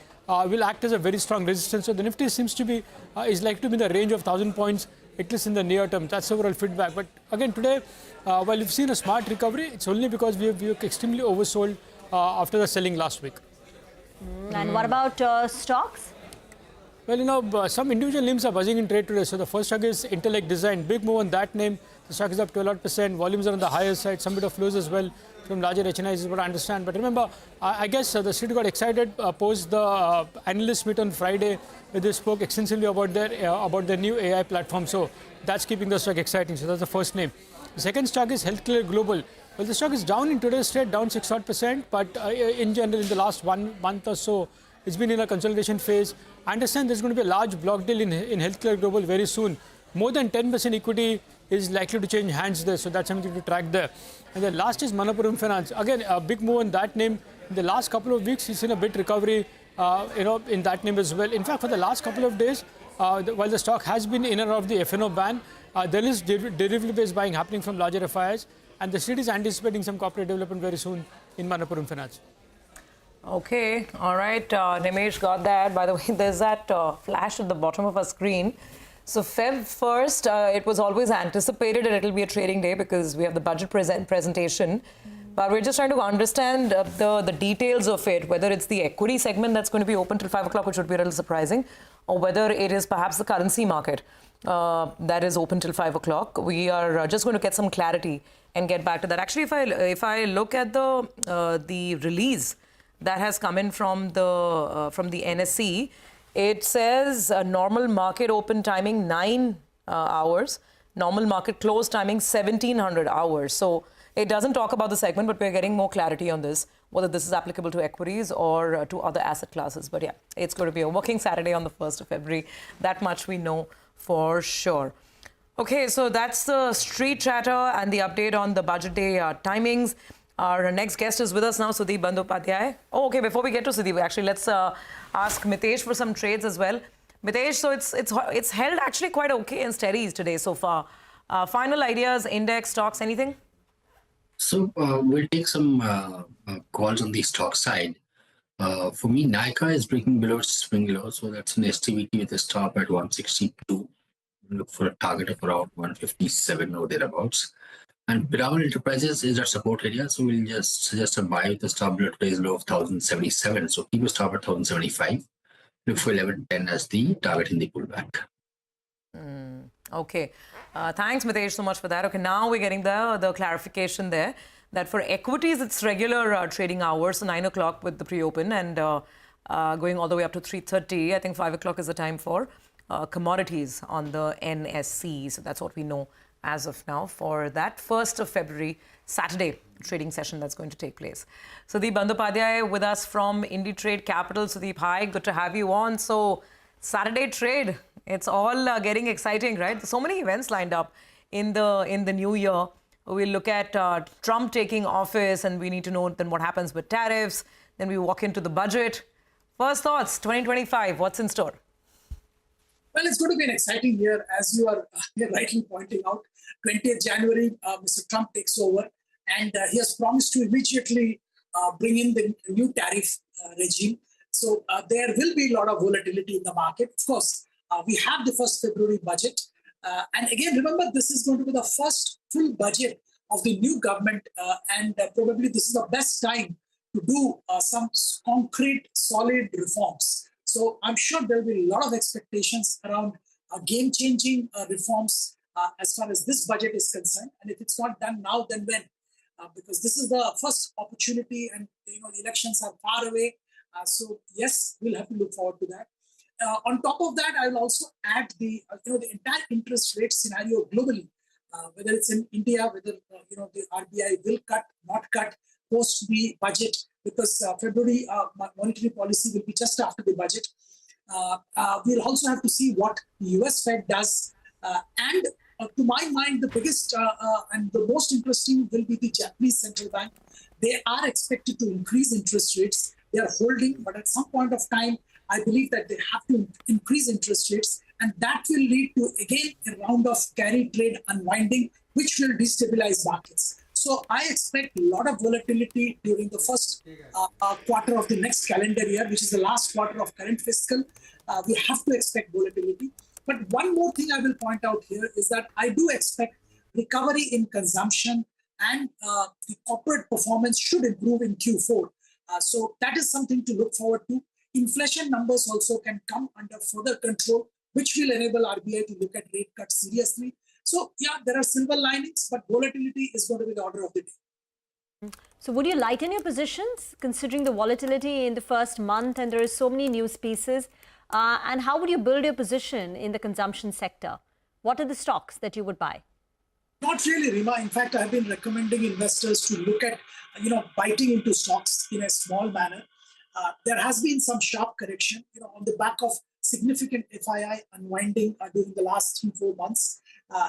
will act as a very strong resistance. So the Nifty seems to be is likely to be in the range of 1,000 points at least in the near term. That's overall feedback. But again, today, while we've seen a smart recovery, it's only because we were extremely oversold after the selling last week. And what about stocks? Well, some individual names are buzzing in trade today. So the first stock is Intellect Design. Big move on that name. The stock is up 12%. Volumes are on the higher side. Some bit of flows as well from larger HNIs is what I understand. But remember, I guess the street got excited post the analyst meet on Friday, where they spoke extensively about their new AI platform. So that's keeping the stock exciting. So that's the first name. The second stock is Healthcare Global. Well, the stock is down in today's trade, down 6%, but in general, in the last 1 month or so, it's been in a consolidation phase. I understand there's going to be a large block deal in Healthcare Global very soon. More than 10% equity is likely to change hands there, so that's something to track there. And the last is Manappuram Finance. Again, a big move on that name. In the last couple of weeks, we've seen a bit recovery, in that name as well. In fact, for the last couple of days, while the stock has been in and out of the FNO ban, there is derivative-based buying happening from larger FIIs, and the street is anticipating some corporate development very soon in Manappuram Finance. Okay, all right. Nimesh got that. By the way, there's that flash at the bottom of our screen. So Feb 1st, it was always anticipated that it'll be a trading day because we have the budget presentation. But we're just trying to understand the details of it, whether it's the equity segment that's going to be open till 5 o'clock, which would be a little surprising, or whether it is perhaps the currency market that is open till 5 o'clock. We are just going to get some clarity and get back to that. Actually, if I look at the release that has come in from the NSE, it says normal market open timing 9 hours, normal market close timing 1700 hours. So it doesn't talk about the segment, but we're getting more clarity on this, whether this is applicable to equities or to other asset classes. But yeah, it's going to be a working Saturday on the 1st of February. That much we know for sure. Okay, so that's the street chatter and the update on the budget day timings. Our next guest is with us now, Sudeep Bandyopadhyay. Oh, okay, before we get to Sudeep, actually, let's ask Mitesh for some trades as well. Mitesh, so it's held actually quite okay in steadies today so far. Final ideas, index, stocks, anything? So we'll take some calls on the stock side. For me, Nykaa is breaking below its swing low, so that's an STVT with a stop at 162. Look for a target of around 157 or thereabouts. And Piramal Enterprises is our support area, so we'll just suggest a buy with a stop below today's low of 1077. So keep a stop at 1075. Look for 1110 as the target in the pullback. Okay. Thanks, Mitesh, so much for that. Okay, now we're getting the clarification there that for equities, it's regular trading hours, so 9 o'clock with the pre-open and going all the way up to 3:30. I think 5 o'clock is the time for commodities on the NSE. So that's what we know as of now for that 1st of February, Saturday trading session that's going to take place. Sudeep Bandyopadhyay with us from IndiTrade Capital. Sudeep, hi, good to have you on. So Saturday trade, it's all getting exciting, right? So many events lined up in the new year. We'll look at Trump taking office and we need to know then what happens with tariffs. Then we walk into the budget. First thoughts, 2025, what's in store? Well, it's going to be an exciting year, as you are rightly pointing out. 20th January, Mr. Trump takes over, and he has promised to immediately bring in the new tariff regime. So there will be a lot of volatility in the market. Of course, we have the 1st February budget. And again, remember, this is going to be the first full budget of the new government, and probably this is the best time to do some concrete, solid reforms. So I'm sure there will be a lot of expectations around game-changing reforms as far as this budget is concerned. And if it's not done now, then when? Because this is the first opportunity, and the elections are far away. So yes, we'll have to look forward to that. On top of that, I will also add the entire interest rate scenario globally, whether it's in India, whether the RBI will cut, not cut post the budget, because February monetary policy will be just after the budget. We'll also have to see what the US Fed does. And to my mind, the biggest and the most interesting will be the Japanese central bank. They are expected to increase interest rates. They are holding, but at some point of time, I believe that they have to increase interest rates, and that will lead to, again, a round of carry trade unwinding, which will destabilize markets. So I expect a lot of volatility during the first quarter of the next calendar year, which is the last quarter of current fiscal. We have to expect volatility. But one more thing I will point out here is that I do expect recovery in consumption and the corporate performance should improve in Q4. So that is something to look forward to. Inflation numbers also can come under further control, which will enable RBI to look at rate cuts seriously. So yeah, there are silver linings, but volatility is going to be the order of the day. So would you lighten your positions considering the volatility in the first month and there are so many news pieces? And how would you build your position in the consumption sector? What are the stocks that you would buy? Not really, Rima. In fact, I've been recommending investors to look at, biting into stocks in a small manner. There has been some sharp correction, on the back of significant FII unwinding during the last 3-4 months.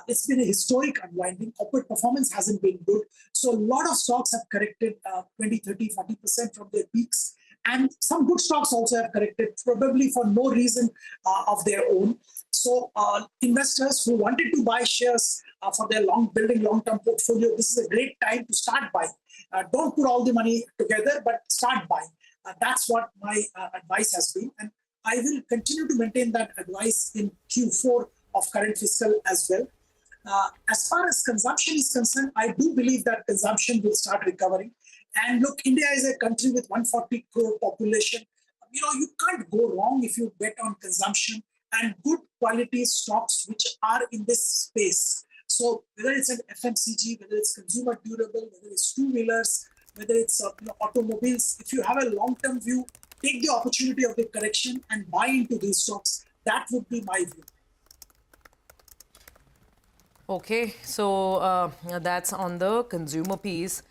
It's been a historic unwinding. Corporate performance hasn't been good. So a lot of stocks have corrected 20, 30, 40% from their peaks. And some good stocks also have corrected, probably for no reason of their own. So investors who wanted to buy shares for their building long-term portfolio, this is a great time to start buying. Don't put all the money together, but start buying. That's what my advice has been. And I will continue to maintain that advice in Q4 of current fiscal as well. As far as consumption is concerned, I do believe that consumption will start recovering. And look, India is a country with 140 crore population. You can't go wrong if you bet on consumption and good quality stocks which are in this space. So whether it's an FMCG, whether it's consumer durable, whether it's two-wheelers, whether it's automobiles, if you have a long-term view, take the opportunity of the correction and buy into these stocks. That would be my view. Okay, so that's on the consumer piece.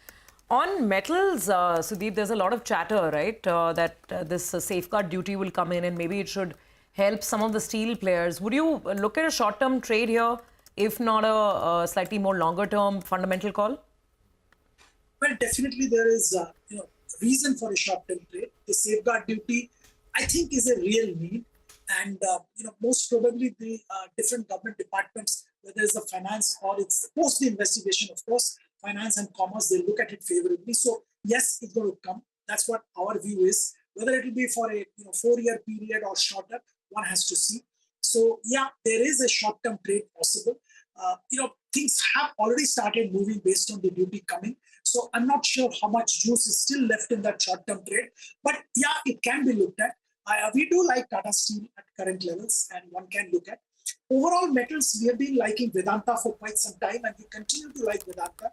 On metals, Sudeep, there's a lot of chatter, right, that this safeguard duty will come in and maybe it should help some of the steel players. Would you look at a short-term trade here, if not a slightly more longer-term fundamental call? Well, definitely there is reason for a short-term trade. The safeguard duty, I think, is a real need. And, most probably the different government departments, whether it's the finance or it's post the investigation, of course, finance and commerce, they look at it favorably. So yes, it's going to come. That's what our view is. Whether it will be for a 4-year period or shorter, one has to see. So yeah, there is a short-term trade possible. Things have already started moving based on the duty coming. So I'm not sure how much juice is still left in that short-term trade. But yeah, it can be looked at. We do like Tata Steel at current levels, and one can look at. Overall metals, we have been liking Vedanta for quite some time, and we continue to like Vedanta.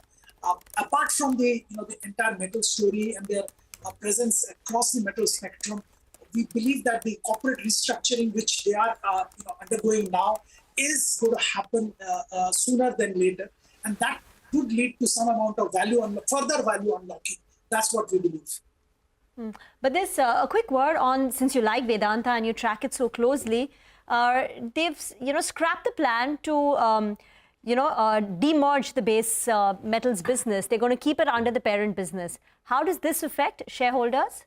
Apart from the entire metal story and their presence across the metal spectrum, we believe that the corporate restructuring which they are undergoing now is going to happen sooner than later, and that could lead to some amount of further value unlocking. That's what we believe. But there's a quick word on, since you like Vedanta and you track it so closely, they've scrapped the plan to demerge the base metals business. They're going to keep it under the parent business. How does this affect shareholders?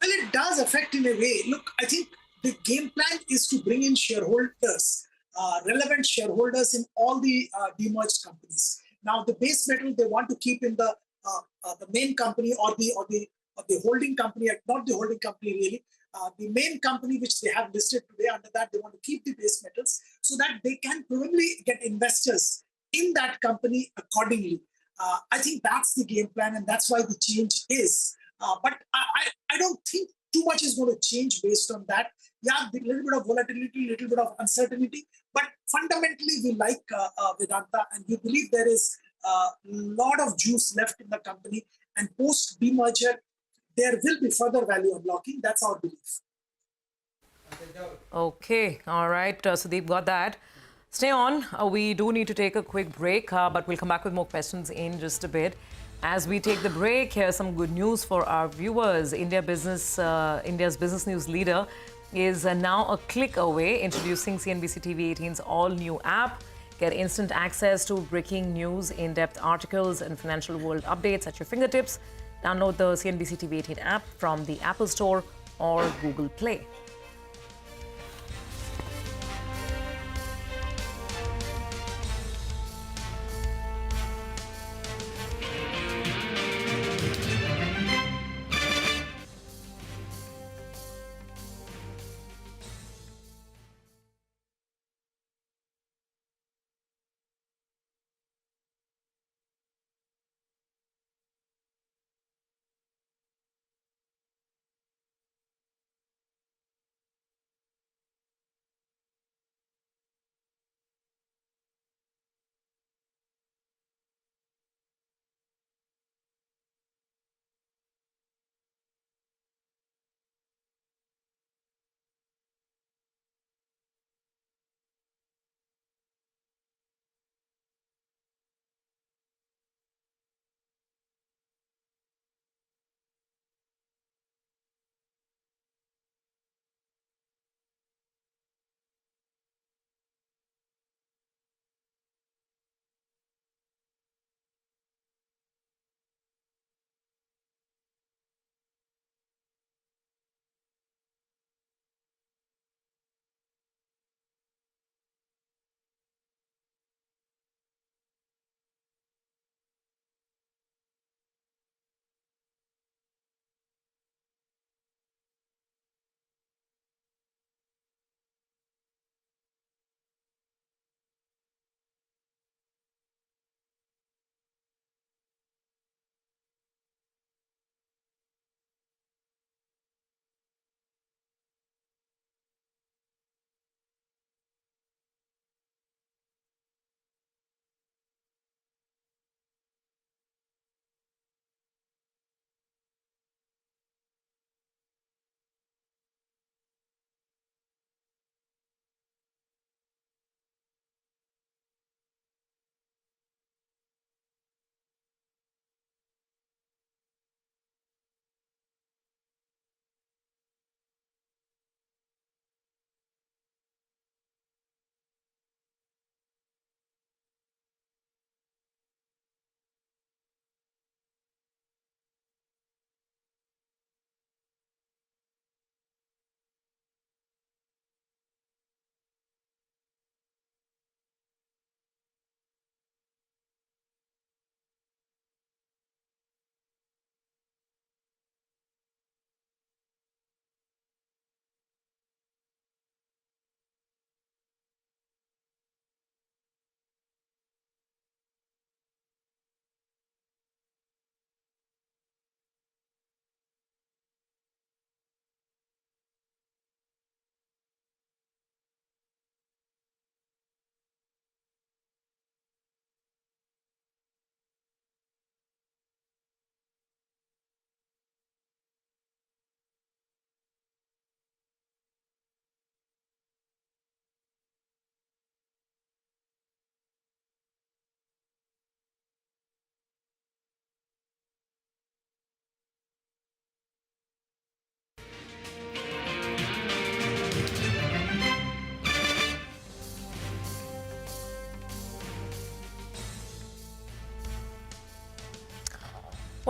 Well, it does affect in a way. Look, I think the game plan is to bring in shareholders, relevant shareholders in all the demerged companies. Now, the base metal they want to keep in the main company or the holding company, not the holding company really, the main company which they have listed today. Under that, they want to keep the base metals so that they can probably get investors in that company accordingly. I think that's the game plan, and that's why the change is. But I don't think too much is going to change based on that. Yeah, a little bit of volatility, a little bit of uncertainty, but fundamentally we like Vedanta, and we believe there is a lot of juice left in the company, and post demerger there will be further value unlocking. That's our belief. Okay, all right, Sudeep, got that. Stay on. We do need to take a quick break, but we'll come back with more questions in just a bit. As we take the break, here's some good news for our viewers. India's business news leader is now a click away, introducing CNBC-TV18's all-new app. Get instant access to breaking news, in-depth articles, and financial world updates at your fingertips. Download the CNBC-TV18 app from the Apple Store or Google Play.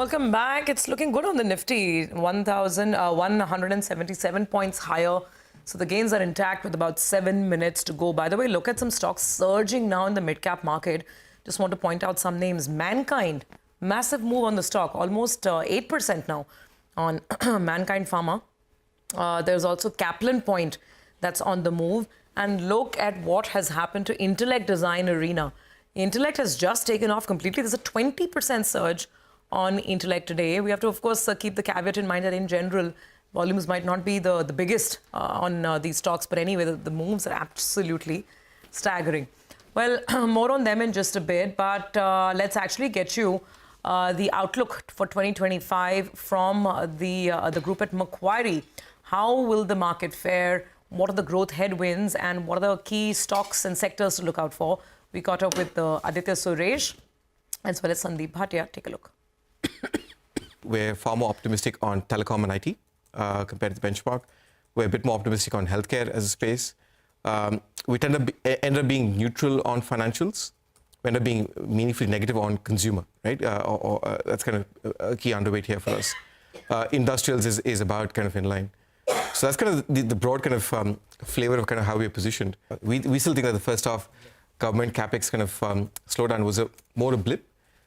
Welcome back. It's looking good on the Nifty, 1,177 points higher. So the gains are intact with about 7 minutes to go. By the way, look at some stocks surging now in the mid-cap market. Just want to point out some names. Mankind, massive move on the stock, almost 8% now on Mankind Pharma. There's also Kaplan Point that's on the move. And look at what has happened to Intellect Design Arena. Intellect has just taken off completely. There's a 20% surge on Intellect today. We have to, of course, keep the caveat in mind that in general, volumes might not be the biggest on these stocks. But anyway, the moves are absolutely staggering. Well, more on them in just a bit. But let's actually get you the outlook for 2025 from the group at Macquarie. How will the market fare? What are the growth headwinds? And what are the key stocks and sectors to look out for? We caught up with Aditya Suresh as well as Sandeep Bhatia. Take a look. We're far more optimistic on telecom and IT compared to the benchmark. We're a bit more optimistic on healthcare as a space. We end up being neutral on financials. We end up being meaningfully negative on consumer, right? That's kind of a key underweight here for us. Industrials is about kind of in line. So that's kind of the broad kind of flavor of kind of how we're positioned. We still think that the first half government capex kind of slowdown was more a blip.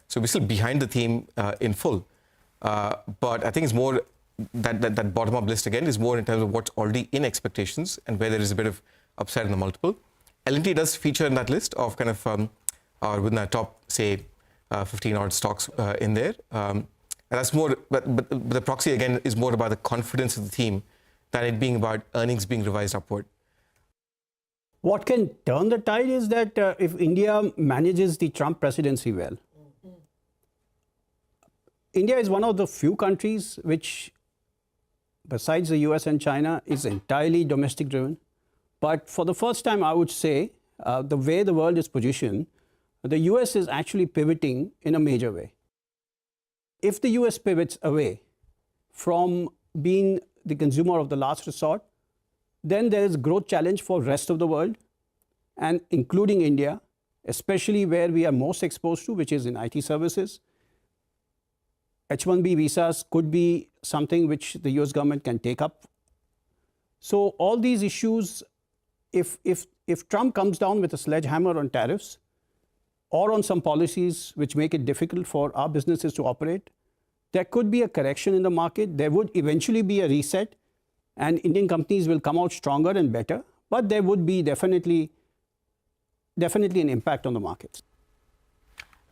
So we're still behind the theme in full. But I think it's more that bottom-up list again is more in terms of what's already in expectations and where there is a bit of upside in the multiple. L&T does feature in that list of kind of or within our top, say, 15 odd stocks in there. And that's more, but the proxy again is more about the confidence of the theme than it being about earnings being revised upward. What can turn the tide is that if India manages the Trump presidency well. India is one of the few countries which, besides the US and China, is entirely domestic driven. But for the first time, I would say, the way the world is positioned, the US is actually pivoting in a major way. If the US pivots away from being the consumer of the last resort, then there is a growth challenge for the rest of the world, and including India, especially where we are most exposed to, which is in IT services. H-1B visas could be something which the US government can take up. So all these issues, if Trump comes down with a sledgehammer on tariffs or on some policies which make it difficult for our businesses to operate, there could be a correction in the market. There would eventually be a reset and Indian companies will come out stronger and better, but there would be definitely an impact on the markets.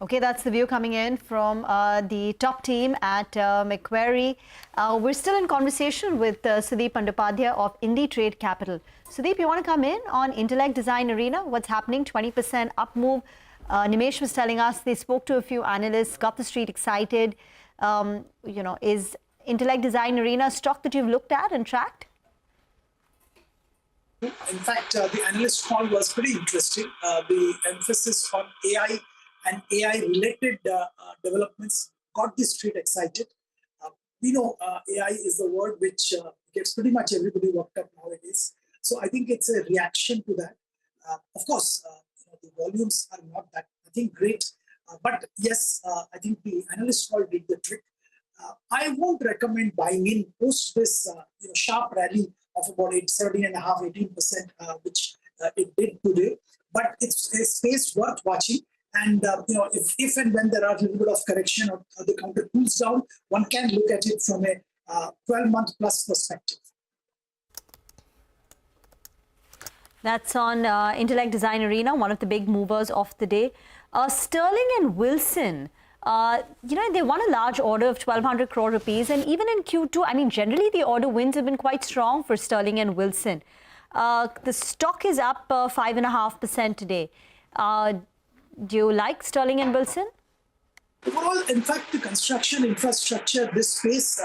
Okay, that's the view coming in from the top team at Macquarie. We're still in conversation with Sudeep Bandopadhyay of IndiTrade Capital. Sudeep, you want to come in on Intellect Design Arena? What's happening? 20% up move. Nimesh was telling us they spoke to a few analysts, got the street excited. Is Intellect Design Arena a stock that you've looked at and tracked? In fact, the analyst call was pretty interesting. The emphasis on AI and AI-related developments got the street excited. We know AI is the word which gets pretty much everybody worked up nowadays. So I think it's a reaction to that. Of course, the volumes are not that, I think, great. But yes, I think the analyst call did the trick. I won't recommend buying in post this sharp rally of about 17.5–18%, which it did today. But it's a space worth watching. And if and when there are a little bit of correction or the counter cools down, one can look at it from a 12-month plus perspective. That's on Intellect Design Arena, one of the big movers of the day. Sterling and Wilson, they won a large order of 1,200 crore rupees. And even in Q2, I mean, generally the order wins have been quite strong for Sterling and Wilson. The stock is up 5.5% today. Do you like Sterling and Wilson? Overall, in fact, the construction infrastructure, this space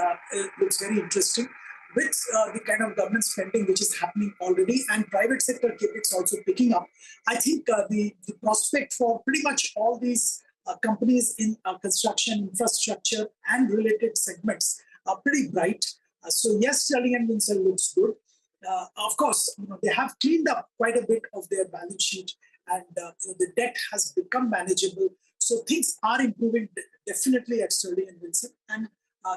looks very interesting with the kind of government spending which is happening already and private sector capex also picking up. I think the prospect for pretty much all these companies in construction, infrastructure and related segments are pretty bright. So yes, Sterling and Wilson looks good. Of course, they have cleaned up quite a bit of their balance sheet and the debt has become manageable So things are improving definitely at Sterling and Wilson, and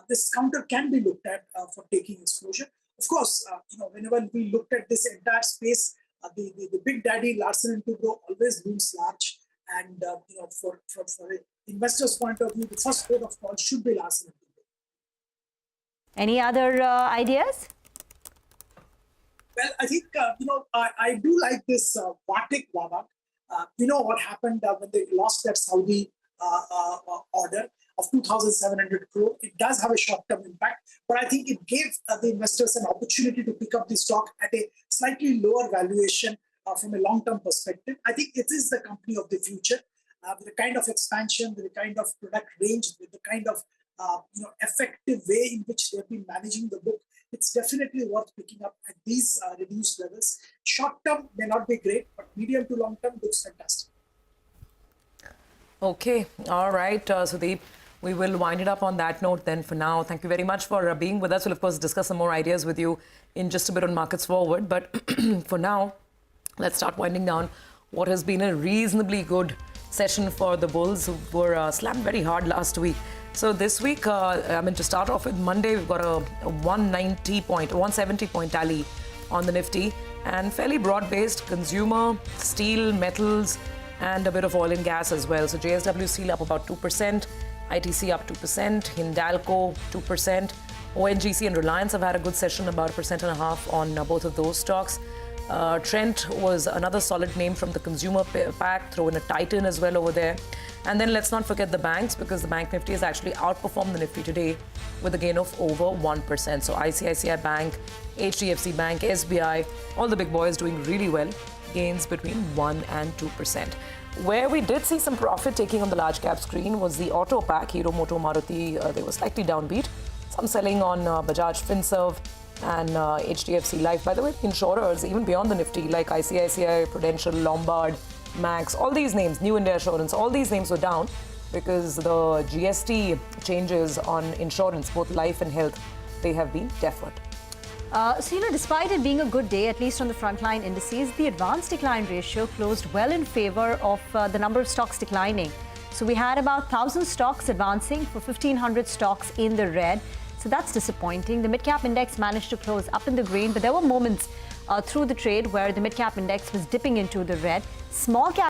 this counter can be looked at for taking exposure. Of course, whenever we looked at this entire space, the big daddy Larsen & Toubro always looms large, and for an investor's point of view, the first port of call should be Larsen & Toubro. Any other ideas? Well, I think I do like this Vatik Wabak. We know what happened when they lost that Saudi order of 2,700 crore. It does have a short-term impact, but I think it gave the investors an opportunity to pick up the stock at a slightly lower valuation from a long-term perspective. I think it is the company of the future, with the kind of expansion, with the kind of product range, with the kind of effective way in which they've been managing the book. It's definitely worth picking up at these reduced levels. Short-term may not be great, but medium to long-term looks fantastic. Okay, all right, Sudeep. We will wind it up on that note then for now. Thank you very much for being with us. We'll, of course, discuss some more ideas with you in just a bit on Markets Forward. But for now, let's start winding down what has been a reasonably good session for the bulls, who were slammed very hard last week. So this week, to start off with Monday, we've got a 170 point tally on the Nifty, and fairly broad-based: consumer, steel, metals, and a bit of oil and gas as well. So JSW Steel up about 2%, ITC up 2%, Hindalco 2%, ONGC and Reliance have had a good session, about 1.5% on both of those stocks. Trent was another solid name from the consumer pack, throw in a Titan as well over there. And then let's not forget the banks, because the Bank Nifty has actually outperformed the Nifty today with a gain of over 1%. So ICICI Bank, HDFC Bank, SBI, all the big boys doing really well, gains between 1 and 2%. Where we did see some profit taking on the large cap screen was the auto pack, Hero, Moto, Maruti. They were slightly downbeat. Some selling on Bajaj Finserv and HDFC Life. By the way, insurers, even beyond the Nifty, like ICICI, Prudential, Lombard, Max, all these names, New India Assurance, all these names were down because the GST changes on insurance, both life and health, they have been deferred. Despite it being a good day, at least on the frontline indices, the advanced decline ratio closed well in favor of the number of stocks declining. So we had about 1,000 stocks advancing for 1,500 stocks in the red. So that's disappointing. The mid-cap index managed to close up in the green, but there were moments through the trade where the mid-cap index was dipping into the red. Small cap